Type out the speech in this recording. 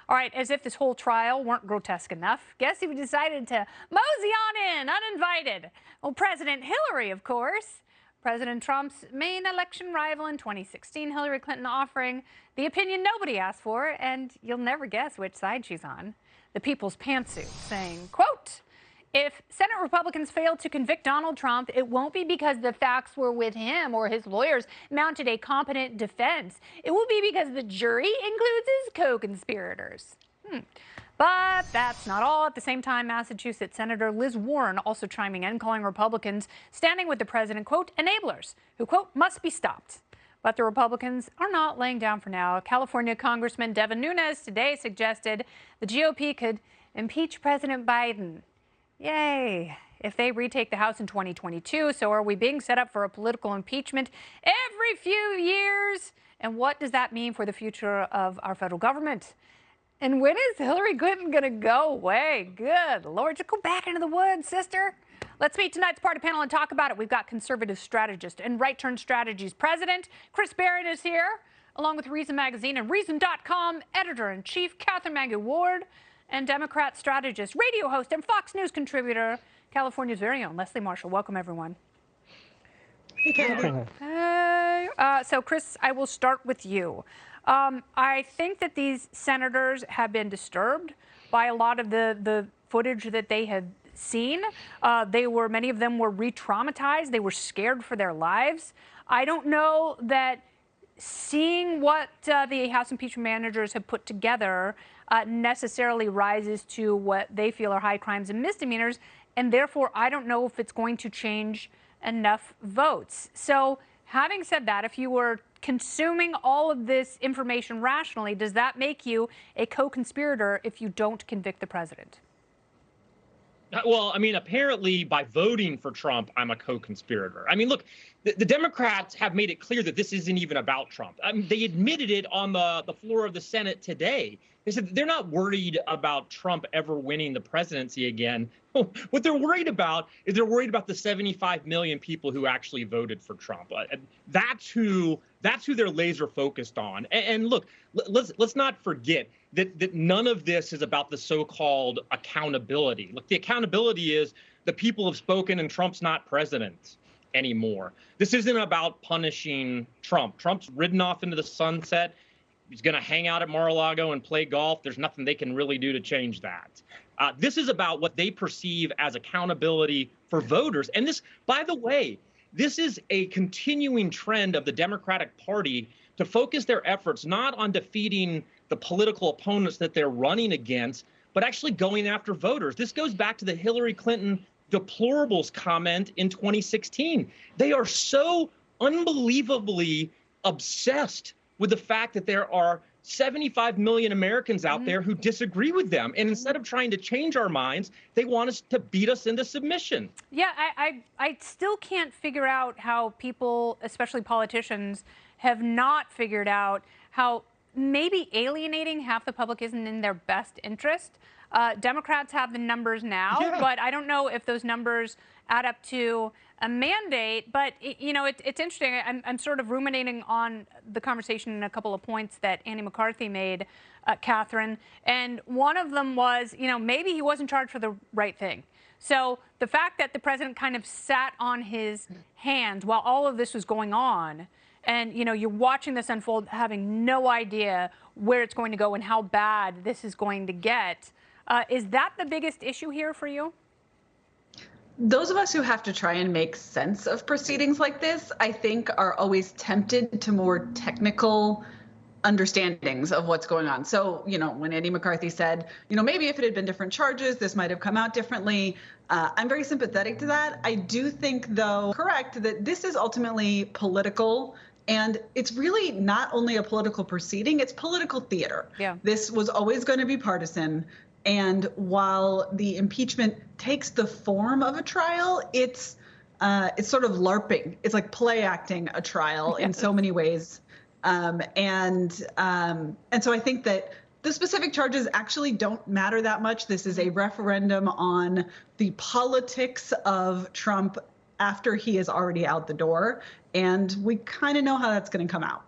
All right, as if this whole trial weren't grotesque enough, guess who decided to mosey on in, uninvited? Well, President Hillary, of course. President Trump's main election rival in 2016, Hillary Clinton, offering the opinion nobody asked for, and you'll never guess which side she's on. The people's pantsuit, saying, quote, "If Senate Republicans fail to convict Donald Trump, it won't be because the facts were with him or his lawyers mounted a competent defense. It will be because the jury includes his co-conspirators." But that's not all. At the same time, Massachusetts Senator Liz Warren also chiming in, calling Republicans standing with the president, quote, "enablers," who, quote, "must be stopped." But the Republicans are not laying down for now. California Congressman Devin Nunes today suggested the GOP could impeach President Biden. Yay. If they retake the House in 2022, so are we being set up for a political impeachment every few years? And what does that mean for the future of our federal government? And when is Hillary Clinton going to go away? Good Lord, just go back into the woods, sister. Let's meet tonight's party panel and talk about it. We've got conservative strategist and Right Turn Strategies president Chris Barron is here, along with Reason Magazine and Reason.com editor-in-chief Katherine Mangu-Ward, and Democrat strategist, radio host, and Fox News contributor, California's very own Leslie Marshall. Welcome, everyone. Hey, Kathy. Hey. So, Chris, I will start with you. I think that these senators have been disturbed by a lot of the footage that they have seen. Many of them were re-traumatized. They were scared for their lives. I don't know that seeing what the House impeachment managers have put together necessarily rises to what they feel are high crimes and misdemeanors, and therefore I don't know if it's going to change enough votes. So having said that, if you were consuming all of this information rationally, does that make you a co-conspirator if you don't convict the president? Well, I mean, apparently by voting for Trump, I'm a co-conspirator. I mean, look, the Democrats have made it clear that this isn't even about Trump. I mean, they admitted it on the floor of the Senate today. They said they're not worried about Trump ever winning the presidency again. What they're worried about is they're worried about the 75 million people who actually voted for Trump. That's who they're laser focused on. And look, let's not forget that none of this is about the so-called accountability. Look, the accountability is the people have spoken and Trump's not president anymore. This isn't about punishing Trump. Trump's ridden off into the sunset. He's going to hang out at Mar-a-Lago and play golf. There's nothing they can really do to change that. This is about what they perceive as accountability for voters. And this, by the way, this is a continuing trend of the Democratic Party to focus their efforts not on defeating the political opponents that they're running against, but actually going after voters. This goes back to the Hillary Clinton deplorables comment in 2016. They are so unbelievably obsessed with the fact that there are 75 million Americans out there who disagree with them. And instead of trying to change our minds, they want us to beat us into submission. Yeah, I still can't figure out how people, especially politicians, have not figured out how maybe alienating half the public isn't in their best interest. Democrats have the numbers now, but I don't know if those numbers add up to a mandate. But, you know, it's interesting. I'm sort of ruminating on the conversation and a couple of points that Andy McCarthy made, Katherine. And one of them was, you know, maybe he wasn't charged for the right thing. So the fact that the president kind of sat on his hands while all of this was going on, and, you know, you're watching this unfold, having no idea where it's going to go and how bad this is going to get. Is that the biggest issue here for you? Those of us who have to try and make sense of proceedings like this, I think, are always tempted to more technical understandings of what's going on. So, you know, when Andy McCarthy said, you know, maybe if it had been different charges, this might have come out differently. I'm very sympathetic to that. I do think, though, correct, that this is ultimately political. And it's really not only a political proceeding, it's political theater. Yeah. This was always going to be partisan. And while the impeachment takes the form of a trial, it's sort of LARPing. It's like play acting a trial in so many ways. And so I think that the specific charges actually don't matter that much. This is a referendum on the politics of Trump after he is already out the door. And we kind of know how that's going to come out.